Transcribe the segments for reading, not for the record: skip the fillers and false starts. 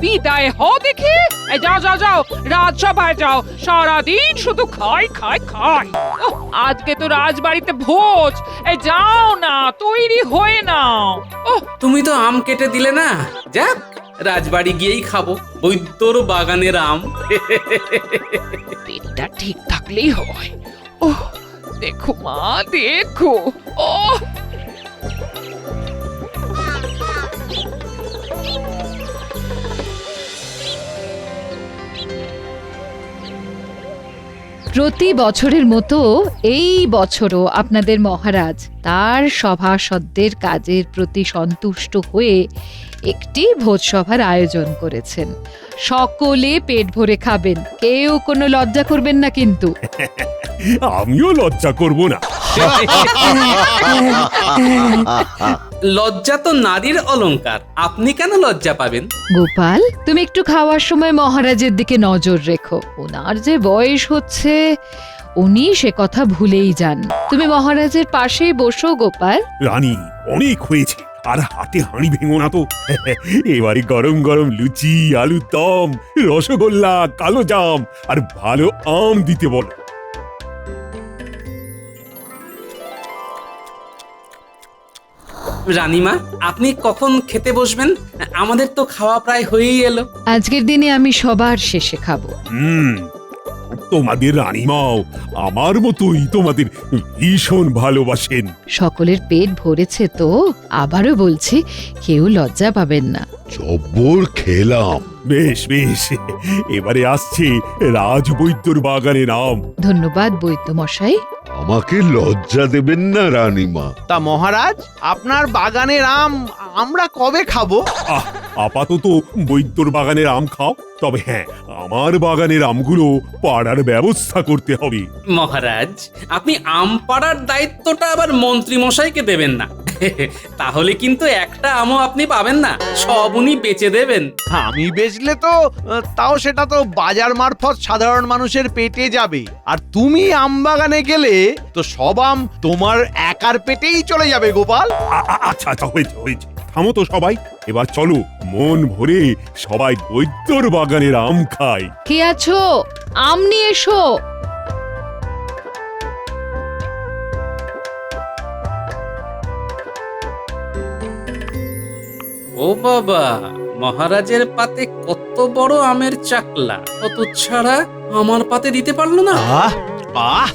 বিদায় হও দেখি। এই যাও যাও যাও, রাজসভায় যাও, সারাদিন শুধু খাই খাই খাই। ওহ, আজকে তো রাজবাড়িতে ভোজ, এই যাও না, তৈরি হয়ে নাও। ওহ, তুমি তো আম কেটে দিলে না, যাক রাজবাড়ি গিয়েই খাবো বৈদ্যর বাগানের আম। পেটটা ঠিক থাকলেই হয়। ওহ, দেখো মা, দেখো। ওহ, প্রতি বছরের মতো এই বছরও আপনাদের মহারাজ তার সভাসদদের কাজের প্রতি সন্তুষ্ট হয়ে একটি ভোজসভার আয়োজন করেছেন। সকলে পেট ভরে খাবেন, কেউ কোনো লজ্জা করবেন না কিন্তু। আমিও লজ্জা করব না। লজ্জা তো নারীর অলংকার, আপনি কেন লজ্জা পাবেন? গোপাল, তুমি একটু খাওয়ার সময় মহারাজের দিকে নজর রেখো। ওনার যে বয়স হচ্ছে, উনি সে কথা ভুলেই যান। তুমি মহারাজের পাশেই বসো গোপাল। রানী, অনেক হয়েছে, আর হাতে হাঁড়ি ভেঙো না তো। এবারে গরম গরম লুচি, আলুর দম, রসগোল্লা, কালো জাম আর ভালো আম দিতে বলো। রানীমা, আপনি কখন খেতে বসবেন? আমাদের তো খাওয়া প্রায় হয়েই এলো। আজকের দিনে আমি সবার শেষে খাবো। তোমাদের রানীমাও আমার মতোই তোমাদের ভীষণ ভালোবাসেন। সকলের পেট ভরেছে তো, আবারও বলছি, কেউ লজ্জা পাবেন না। জব্বর খেলাম। বেশ বেশ, এবারে আসছে রাজবৈদ্যর বাগানের আম। ধন্যবাদ বৈদ্য মশাই। আমাকে লজ্জা দেবেন না রানীমা। তা মহারাজ, আপনার বাগানের আম আমরা কবে খাবো? আপাতত বৈদ্যর বাগানের আম খাও, তবে হ্যাঁ, আমার বাগানের আমগুলো পাড়ার ব্যবস্থা করতে হবে। মহারাজ, আপনি আম পাড়ার দায়িত্বটা আবার মন্ত্রী মশাইকে দেবেন না। তাহলে কিন্তু একটা আমও আপনি পাবেন না, সব উনি বেচে দেবেন। আমি বেচলে তো তাও সেটা তো বাজার মারফত সাধারণ মানুষের পেটে যাবে, আর তুমি আম বাগানে গেলে তো সব আম তোমার একার পেটেই চলে যাবে গোপাল। আচ্ছা আচ্ছা, হয়েছে হয়েছে, থামো তো সবাই, এবার চলো মন ভরে সবাই বৈদ্যর বাগানের আম খাই। কে আছো? আম নিয়ে এসো। ও বাবা, মহারাজের পাতে কত বড় আমের চাকলা, কত ছাড়া আমার পাতে দিতে পারলো না। আহ আহ,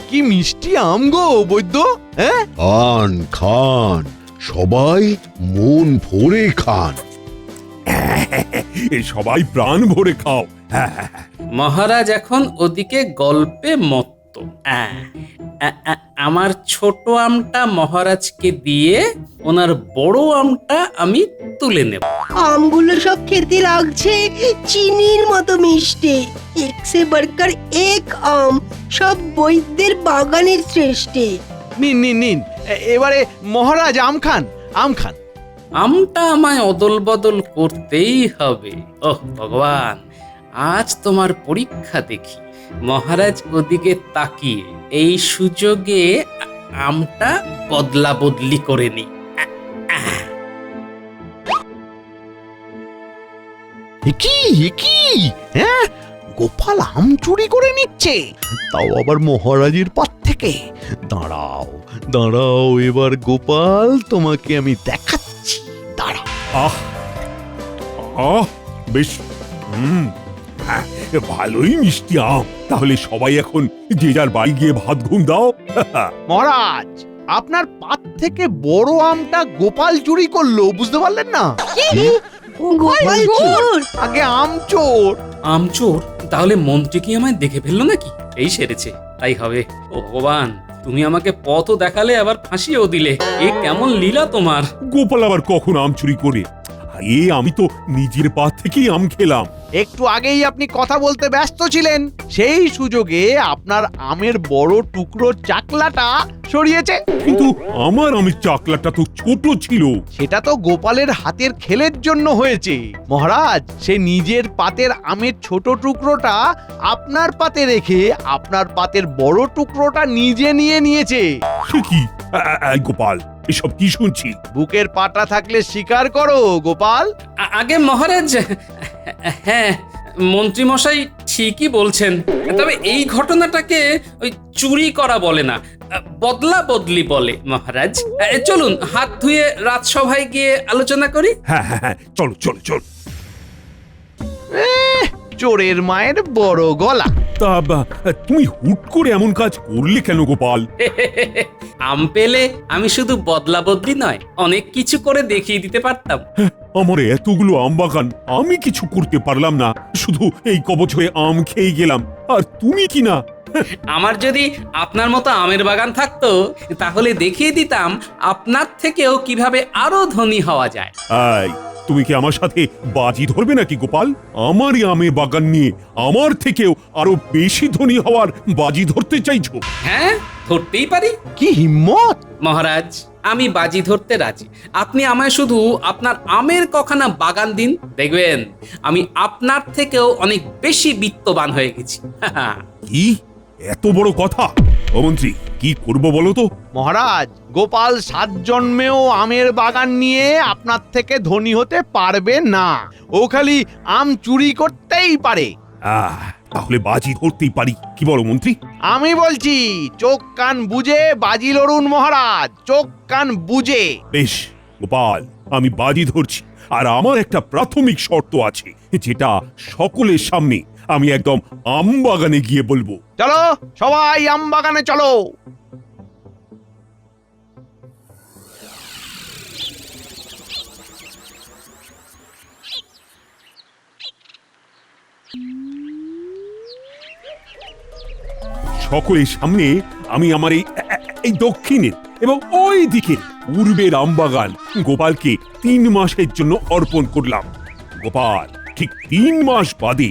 কি মিষ্টি আম গো বৈদ্য। হ্যাঁ, খান খান, সবাই মন ভরে খান। সবাই প্রাণ ভরে খাও। মহারাজ এখন ওদিকে গল্পে মত্ত। আমার ছোট আমটা মহারাজকে দিয়ে ওনার বড় আমটা আমি তুলে নেব। আমগুলো সব খেতে লাগছে চিনির মতো মিষ্টি। এক সে বড়কর এক আম, সব বৈদ্যের বাগানের শ্রেষ্ঠ। নিন নিন নিন, এবারে মহারাজ আম খান, আম খান। আমটা আমায় অদল বদল করতেই হবে। ওহ ভগবান, আজ তোমার পরীক্ষা দেখি। মহারাজ ওদিকে তাকিয়ে এই সুযোগে আমটা বদলা বদলি করে নি। কি হ্যাঁ, গোপাল আম চুরি করে নিচ্ছে, তাও আবার মহারাজের পাত থেকে। দাঁড়াও দাঁড়াও, এবার গোপাল তোমাকে আমি দেখাচ্ছি, দাঁড়াও। আহ আহ, বেশ, হ্যাঁ, ভালোই মিষ্টি আম। তাহলে সবাই এখন যে যার বাড়ি গিয়ে ভাত ঘুম দাও। মহারাজ, আপনার পাত থেকে বড় আমটা গোপাল চুরি করলো, বুঝতে পারলেন না? গোপাল চোর? আগে আম চোর। আমচোর? তাহলে মন্ত্রী কি আমায় দেখে ফেললো নাকি? এই সেরেছে, তাই হবে। ও ভগবান, তুমি আমাকে পথও দেখালে, আবার ফাঁসিও দিলে। এ কেমন লীলা তোমার! গোপাল আবার কখন আম চুরি করে? আমি তো নিজের পা থেকেই আম খেলাম। একটু আগেই আপনি কথা বলতে ব্যস্ত ছিলেন, সেই সুযোগে আপনার আমের বড় টুকরো চাকলাটা সরিয়েছে। কিন্তু আমার আমের চাকলাটা তো ছোট ছিল। সেটা তো গোপালের হাতের খেলের জন্য হয়েছে মহারাজ। সে নিজের পাতের আমের ছোট টুকরোটা আপনার পাতে রেখে আপনার পাতের বড় টুকরোটা নিজে নিয়ে নিয়েছে। সে কি? গোপাল, এসব কি শুনছি? বুকের পাটা থাকলে স্বীকার করো গোপাল। আগে মহারাজ, হ্যাঁ, মন্ত্রীমশাই ঠিকই বলছেন। তবে এই ঘটনাটাকে ওই চুরি করা বলে না, বদলা বদলি বলে মহারাজ। চলুন হাত ধুয়ে রাজসভায় গিয়ে আলোচনা করি। হ্যাঁ হ্যাঁ হ্যাঁ, চলো চলো চলো। চোরের মায়ের বড় গলা। তা তুমি হুট করে এমন কাজ করলে কেন গোপাল? আম পেলে আমি শুধু বদলা বদলি নয়, অনেক কিছু করে দেখিয়ে দিতে পারতাম। আমার এতগুলো আম বাগান, আমি কিছু করতে পারলাম না, শুধু এই কবচ হয়ে আম খেয়ে গেলাম। আর তুমি কি না? আমার যদি আপনার মতো আমের বাগান থাকতো তাহলে দেখিয়ে দিতাম আপনার থেকেও কিভাবে আরো ধনী হওয়া যায়। এই, তুমি কি আমার সাথে বাজি ধরবে নাকি গোপাল? আমারই আমের বাগান নিয়ে আমার থেকেও আরো বেশি ধনী হওয়ার বাজি ধরতে চাইছো? হ্যাঁ, ধরতেই পারি কি হিম্মত! মহারাজ। আমি বাজি ধরতে রাজি। আপনি আমায় শুধু আপনার আমের কখানা বাগান দিন, দেখবেন আমি আপনার থেকেও অনেক বেশি বিত্তবান হয়ে গেছি। কি এত বড় কথা? ও মন্ত্রী, কি করব বলো তো? মহারাজ, গোপাল 7 জন্মেও আমের বাগান নিয়ে আপনার থেকে ধনী হতে পারবে না। ও খালি আম চুরি করতেই পারে। তাহলে বাজি ধরতেই পারি, কি বলো মন্ত্রী? আমি বলছি, চোখ কান বুঝে বাজি লড়ুন মহারাজ, চোখ কান বুঝে। বেশ গোপাল, আমি বাজি ধরছি। আর আমার একটা প্রাথমিক শর্ত আছে, যেটা সকলের সামনে আমি একদম আম বাগানে গিয়ে বলবো। চলো সবাই আম বাগানে চলো। সকলের সামনে আমি আমার এই দক্ষিণের এবং ওই দিকের পূর্বের আমবাগান গোপালকে 3 মাসের জন্য অর্পণ করলাম। গোপাল, ঠিক 3 মাস বাদে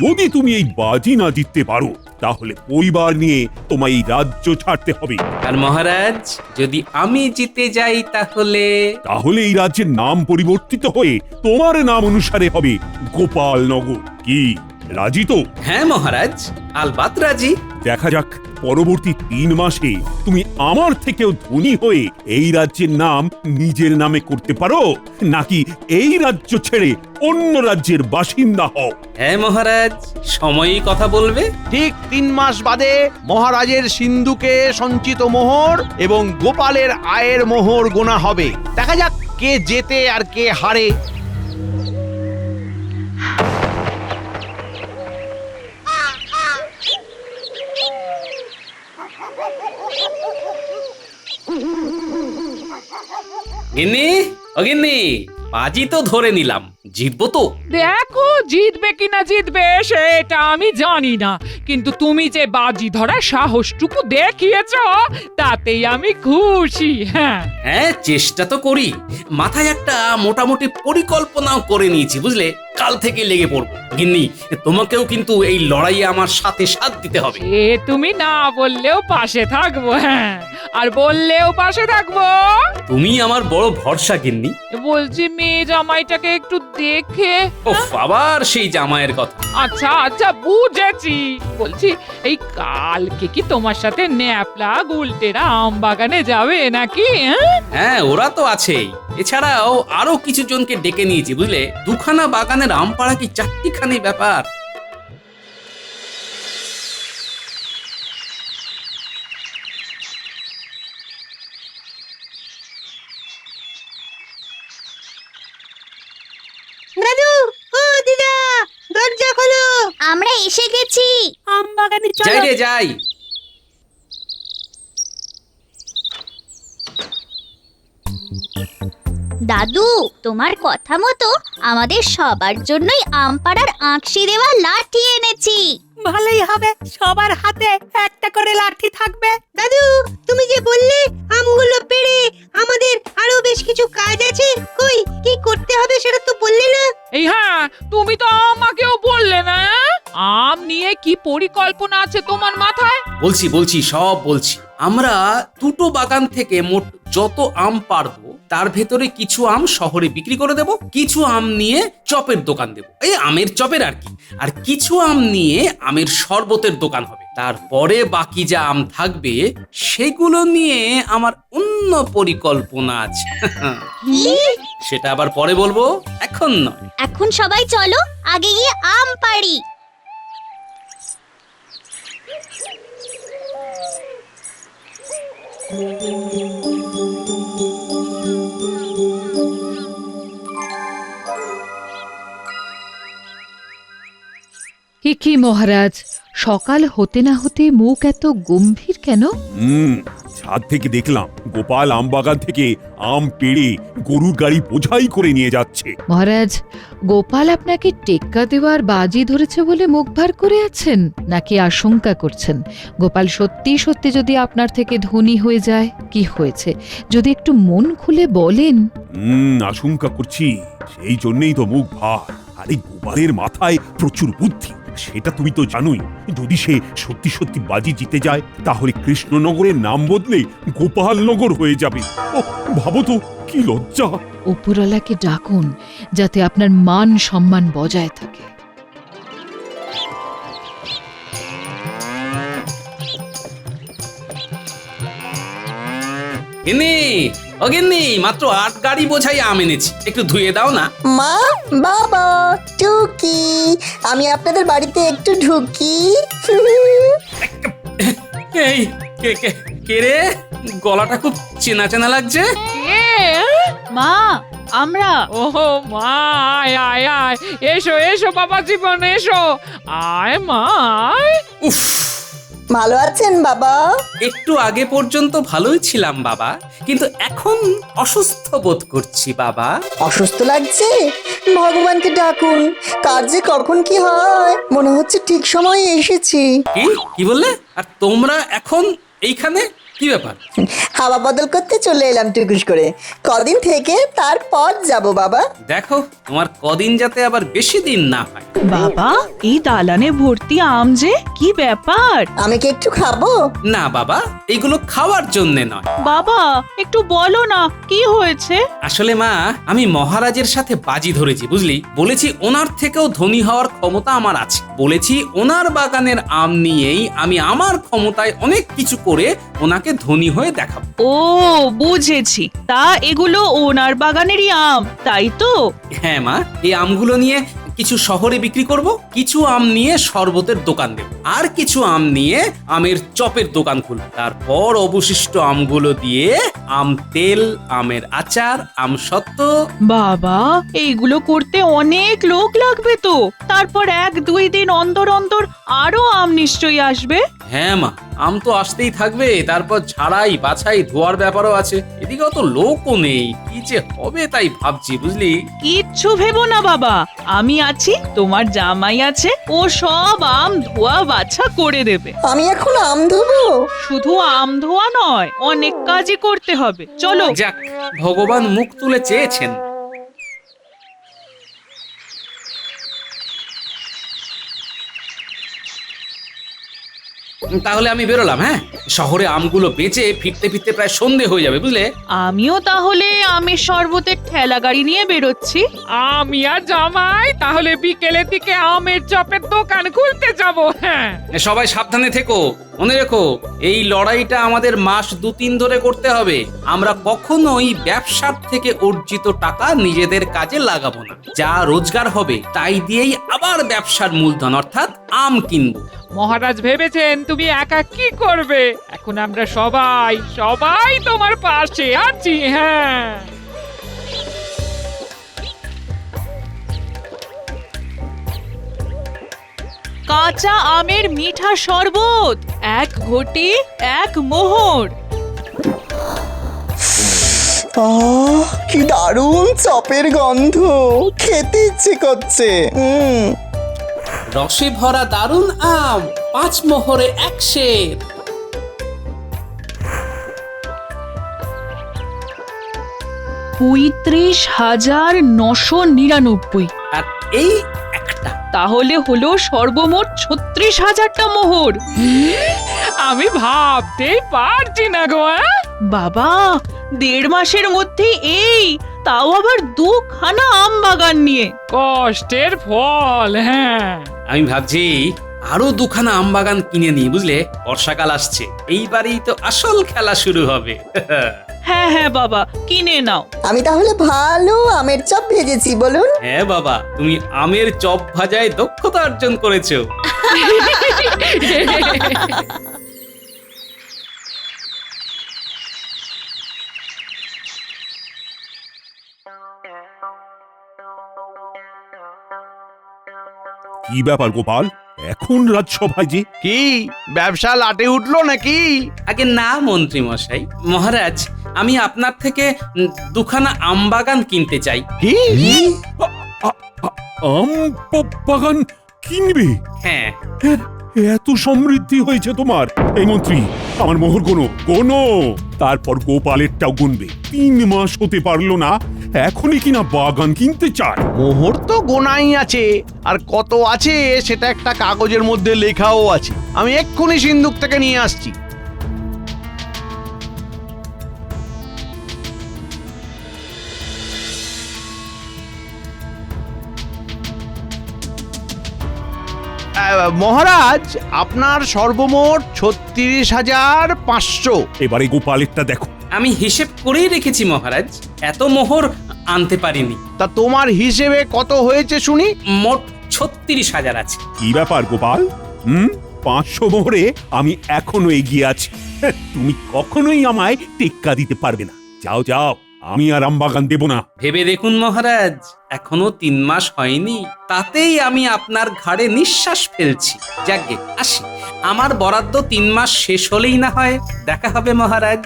যদি তুমি এই বাজি না জিততে পারো তাহলে পরিবার নিয়ে তোমায় এই রাজ্য ছাড়তে হবে। আর মহারাজ, যদি আমি জিতে যাই তাহলে? তাহলে এই রাজ্যের নাম পরিবর্তিত হয়ে তোমার নাম অনুসারে হবে গোপাল নগর। কি রাজি তো? হ্যাঁ মহারাজ, আলবাত রাজি। দেখা যাক পরবর্তী 3 মাসে তুমি আমার থেকেও ধনী হয়ে এই রাজ্যের নাম নিজের নামে করতে পারো, নাকি এই রাজ্য ছেড়ে অন্য রাজ্যের বাসিন্দা হও। হ্যাঁ মহারাজ, সময়ই কথা বলবে। ঠিক 3 মাস বাদে মহারাজের সিন্ধুকে সঞ্চিত মোহর এবং গোপালের আয়ের মোহর গোনা হবে। দেখা যাক কে জেতে আর কে হারে। গিন্নি, ও গিন্নি, বাজি তো ধরে নিলাম, জিতবো তো? দেখো, জিতবে কিনা জিতবে সেটা আমি জানি না, কিন্তু তুমি যে বাজি ধরার সাহসটুকু দেখিয়েছ তাতেই আমি খুশি। হ্যাঁ হ্যাঁ, চেষ্টা তো করি। মাথায় একটা মোটামুটি পরিকল্পনাও করে নিয়েছি, বুঝলে? কাল থেকে লেগে পড়বো। গিন্নি, তোমাকেও কিন্তু এই লড়াইয়ে আমার সাথে সাথ দিতে হবে। এ তুমি না বললেও পাশে থাকবো, হ্যাঁ, আর বললেও পাশে থাকবো। তুমি আমার বড় ভরসা গিন্নি। বলছি, মেয়ে জামাইটাকে একটু দেখে। ওফ, আবার সেই জামাইয়ের কথা। আচ্ছা আচ্ছা, বুঝেছি। বলছি, এই কালকে কি তোমার সাথে ন্যাপলা গুলটেরা আম বাগানে যাবে নাকি? হ্যাঁ, ওরা তো আছেই। এছাড়াও আরো কিছু জনকে ডেকে নিয়েছি, বুঝলে? 2খানা বাগানের আম পাড়া কি 4টিখানি ব্যাপার। দাদু, ও দিদা, দরজা খোলো। আমরা এসে গেছি। আম বাগানে যাই রে যাই। দাদু, তোমার কথা মতো আমাদের সবার জন্যই আম পাড়ার আঁকশি দেওয়া লাঠি এনেছি। ভালোই হবে, সবার হাতে একটা করে লাঠি থাকবে। দাদু, তুমি যে বললে আমগুলো পেড়ে আমাদের আরো বেশ কিছু কাজ আছে, কই কি করতে হবে সেটা তো বললে না। এই হ্যাঁ, তুমি তো আমাকেও বললে না। আম নিয়ে কি পরিকল্পনা আছে তোমার মাথায়? বলছি সব বলছি। আমরা 2টো বাগান থেকে মোট যত আম পারবো তার ভেতরে কিছু আম শহরে বিক্রি করে দেব, কিছু আম নিয়ে চপের দোকান দেব, এই আমের চপের আর কি। আর কিছু আম নিয়ে আমের শরবতের দোকান হবে। তারপরে বাকি যা আম থাকবে সেগুলো নিয়ে আমার অন্য পরিকল্পনা আছে। সেটা আবার পরে বলবো, এখন নয়। এখন সবাই চলো আগে গিয়ে আম পাড়ি। কি মহারাজ, সকাল হতে না হতে মুখ এত গম্ভীর কেন? ছাদ থেকে দেখলাম গোপাল আম বাগান থেকে আম পেড়ে গরুর গাড়ি বোঝাই করে নিয়ে যাচ্ছে। মহারাজ, গোপাল আপনাকে টেক্কা দেওয়ার বাজি ধরেছে বলে মুখ ভার করে আছেন, নাকি আশঙ্কা করছেন গোপাল সত্যি সত্যি যদি আপনার থেকে ধনী হয়ে যায়? কি হয়েছে যদি একটু মন খুলে বলেন। আশঙ্কা করছি, সেই জন্যই তো মুখ ভার। আরে গোপালের মাথায় প্রচুর বুদ্ধি, সেটা তুমি তো জানোই। যদি সে সত্যি সত্যি বাজি জিতে যায় তাহলে কৃষ্ণনগরের নাম বদলে গোপালনগর হয়ে যাবে। ও ভাবো তো, কি লজ্জা। উপরওয়ালাকে ডাকুন যাতে আপনার মান সম্মান বজায় থাকে। গিন্নি, ও গিন্নি, মাত্র 8 গাড়ি বোঝাই আম এনেছি, একটু ধুয়ে দাও না। মা, বাবা, টুকি, আমি আপনাদের বাড়িতে একটু ঢুকি। এই কে কে কে রে? গলাটা খুব চেনা চেনা লাগছে। মা, আমরা। ওহো মা, আয় আয় আয়, এসো এসো বাবা জীবন, এসো। আয় মা, আয়। উফ, ভালো আছেন বাবা? একটু আগে পর্যন্ত ভালোই ছিলাম বাবা, কিন্তু এখন অসুস্থ বোধ করছি বাবা। অসুস্থ লাগছে? ভগবানকে ডাকুন, কার যে কখন কি হয়। মনে হচ্ছে ঠিক সময়ে এসেছি। কি কি বললে? আর তোমরা এখন এইখানে? কি ব্যাপার? হাওয়া বদল করতে চলে এলাম টুকুস করে। কদিন থেকে তারপর যাব বাবা। দেখো তোমার কদিন যাতে আবার বেশি দিন না হয়। বাবা, এই দালানে ভর্তি আম যে, কি ব্যাপার? আমি কি একটু খাবো? না বাবা, এইগুলো খাওয়ার জন্য নয়। বাবা, একটু বলো না কি হয়েছে? আসলে মা, আমি মহারাজের সাথে বাজি ধরেছি, বুঝলি। বলেছি ওনার থেকেও ধনী হওয়ার ক্ষমতা আমার আছে। বলেছি ওনার বাগানের আম নিয়েই আমি আমার ক্ষমতায় অনেক কিছু করে ওনাকে ধনী হয়ে দেখাবো। ও বুঝেছি, তা এগুলো ওনার বাগানেরই আম, তাই তো? হ্যাঁ মা, এই আমগুলো নিয়ে কিছু শহরে বিক্রি করব, কিছু আম নিয়ে শরবতের দোকান দেব, আর কিছু আম নিয়ে আমের চপের দোকান খুলব। তারপর অবশিষ্ট আমগুলো দিয়ে আম তেল, আমের আচার, আম সত্ত্ব। বাবা, এইগুলো করতে অনেক লোক লাগবে তো। তারপর 1-2 দিন অন্তর অন্তর আরো আম নিশ্চয়ই আসবে। হ্যাঁ মা, আম তো আসতেই থাকবে, তারপর ঝাড়াই বাছাই ধোয়ার ব্যাপারও আছে। এদিকে অত লোকও নেই, কি যে হবে তাই ভাবছি, বুঝলি। কিচ্ছু ভেবো না বাবা, আমি আছি, তোমার জামাই আছে, ও সব আম ধোয়া বাছা করে দেবে। আমি এখন আম ধোবো? শুধু আম ধোয়া নয়, অনেক কাজই করতে হবে, চলো। যাক, ভগবান মুখ তুলে চেয়েছেন। তাহলে আমি বেরোলাম। হ্যাঁ, শহরে আমগুলো বেচে ফিরতে ফিরতে প্রায় সন্ধে হয়ে যাবে, বুঝলে। আমিও তাহলে আমের শরবতের ঠেলা গাড়ি নিয়ে বেরোচ্ছি। আমি আর জামাই তাহলে বিকেলের দিকে আমের চপের দোকান খুলতে যাব। হ্যাঁ, সবাই সাবধানে থেকো, মনে রেখো এই লড়াইটা আমাদের মাস 2-3 ধরে করতে হবে। আমরা কখনোই ব্যবসার থেকে অর্জিত টাকা নিজেদের কাজে লাগাবো না। যা রোজগার হবে তাই দিয়েই আবার ব্যবসার মূলধন অর্থাৎ আম কিনবো। মহারাজ ভেবেছেন তুমি একা কি করবে? এখন আমরা সবাই সবাই তোমার পাশে আছি। হ্যাঁ, কাঁচা আমের মিঠা শরবত, 1 ঘটি 1 মোহর। কি দারুণ চপের গন্ধ, খেতে ইচ্ছে করছে। রসে ভরা দারুণ আম, 5 মোহরে 1 সের। 35,999। আর এই একটা, তাহলে হলো সর্বমোট 36,000টা মোহর। আমি ভাবতেই পারছি না গো। বাবা, 1.5 মাসের মধ্যে এই, তাও আবার 2খানা আম বাগান নিয়ে। কষ্টের ফল। হ্যাঁ, আমি ভাবছি আরো দুখানা আমবাগান কিনে নিই, বুঝলে? বর্ষাকাল আসছে, এইবারেই তো আসল খেলা শুরু হবে। হ্যাঁ হ্যাঁ বাবা, কিনে নাও। আমি তাহলে ভালো আমের চপ ভেজেছি, বলুন। হ্যাঁ বাবা, তুমি আমের চপ ভাজায় দক্ষতা অর্জন করেছো। কি ব্যাপার গোপাল, এখন রাজসভায় যে? কি ব্যবসা লাটে উঠলো নাকি? আগে না মন্ত্রী মশাই, মহারাজ, আমি আপনার থেকে দুখানা আমবাগান কিনতে চাই। কি? আম বাগান কিনবে? হ্যাঁ। এত সমৃদ্ধি হয়েছে তোমার। এই মন্ত্রী, আমার মোহর গোনো, তারপর গোপালেরটাও গুনবে। 3 মাস হতে পারলো না, এখনই কিনা বাগান কিনতে চায়। মোহর তো গোনাই আছে, আর কত আছে সেটা একটা কাগজের মধ্যে লেখাও আছে। আমি এক্ষুনি সিন্ধুক থেকে নিয়ে আসছি। মহারাজ, আপনার সর্বমোট 36,500। এবারে গোপালেরটা দেখো। আমি হিসেব করেই রেখেছি মহারাজ, এত মোহর আনতে পারিনি। তা তোমার হিসেবে কত হয়েছে শুনি? মোট 36,000 আছে। কি ব্যাপার গোপাল? 500 মোহরে আমি এখনো এগিয়ে আছি। তুমি কখনোই আমায় টেক্কা দিতে পারবে না। যাও যাও, আমি আর আমবাগান দেব না। ভেবে দেখুন মহারাজ, এখনো 3 মাস হয়নি, তাতেই আমি আপনার ঘাড়ে নিঃশ্বাস ফেলছি। যাকগে, আসি, আমার বরাদ্দ 3 মাস শেষ হলেই না হয় দেখা হবে মহারাজ।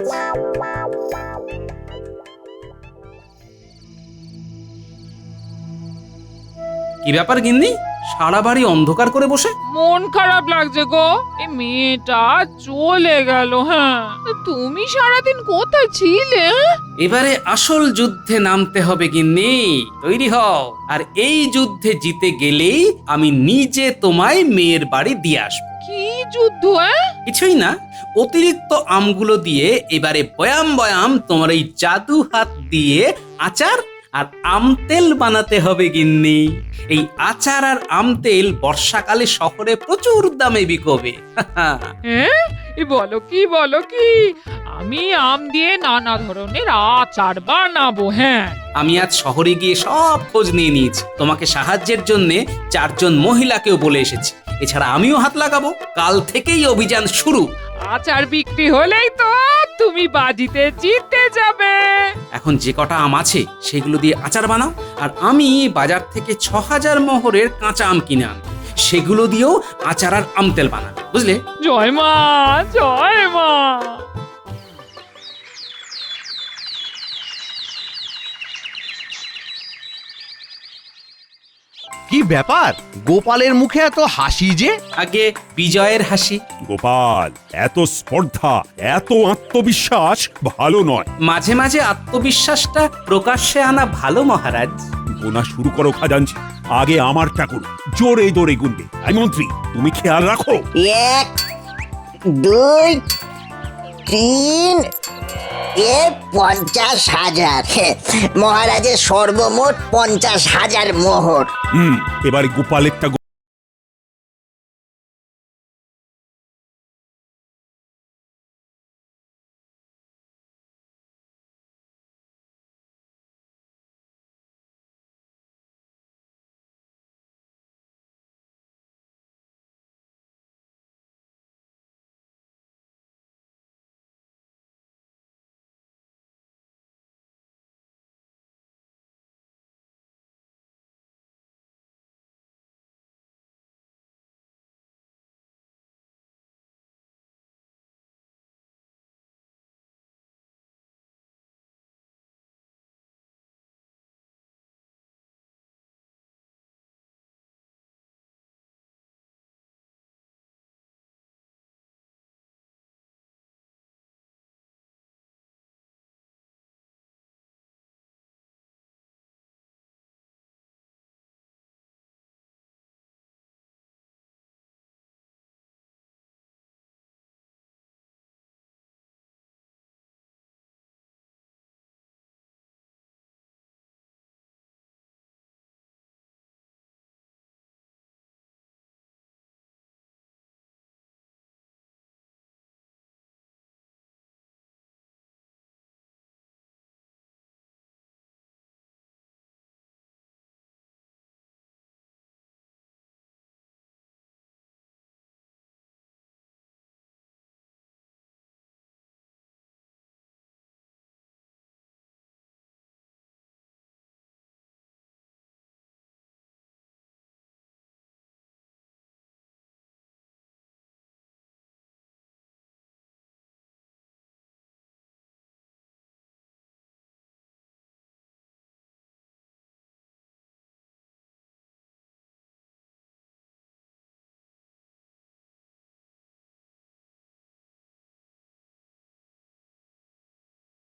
কি ব্যাপার গিন্নি, সারা বাড়ি অন্ধকার করে বসে? মন খারাপ লাগছে গো, এই মেয়েটা চলে গেল। হ্যাঁ, তুমি সারাদিন কোথায় ছিলে? এবারে আসল যুদ্ধে নামতে হবে গিন্নি, তৈরি হও। আর এই যুদ্ধে জিতে গেলেই আমি নিজে তোমায় মেয়ের বাড়ি দিয়ে আসবো। কি যুদ্ধ? কিছুই না, অতিরিক্ত আমগুলো দিয়ে এবারে বয়াম বয়াম তোমার এই জাদু হাত দিয়ে আচার আর আম তেল বানাতে হবে গিন্নি। এই আচার আর আম তেল বর্ষাকালে শহরে প্রচুর দামে বিকবে। হ্যাঁ, বলো কি, আমি আম দিয়ে নানা ধরনের আচার বানাবো। হ্যাঁ, আমি আজ শহরে গিয়ে সব খোঁজ নিয়ে নিয়েছি, তোমাকে সাহায্যের জন্য 4 জন মহিলাকেও বলে এসেছি। এছাড়া আমিও হাত লাগাবো। কাল থেকেই অভিযান শুরু। আচার বিক্রি হলেই তো তুমি বাজিতে জিতে যাবে। এখন যে কটা আম আছে সেগুলো দিয়ে আচার বানাও, আর আমি বাজার থেকে 6,000 মোহরের কাঁচা আম কিনে আনবো, সেগুলো দিয়েও আচার আর আম তেল বানাবো, বুঝলে? জয় মা, জয় মা। কি ব্যাপার, গোপালের মুখে এত হাসি যে? আগে বিজয়ের হাসি। গোপাল, এত স্পর্ধা, এত আত্মবিশ্বাস ভালো নয়। মাঝে মাঝে আত্মবিশ্বাসটা প্রকাশ্যে আনা ভালো মহারাজ। গোনা শুরু করো খাজাঞ্চি, আগে আমারটা করো। জোরে জোরে গুনবে। আই মন্ত্রী, তুমি খেয়াল রাখো। 1 2 3 50,000। মহারাজের সর্বমোট 50,000 মোহর। এবারে গোপালেরটা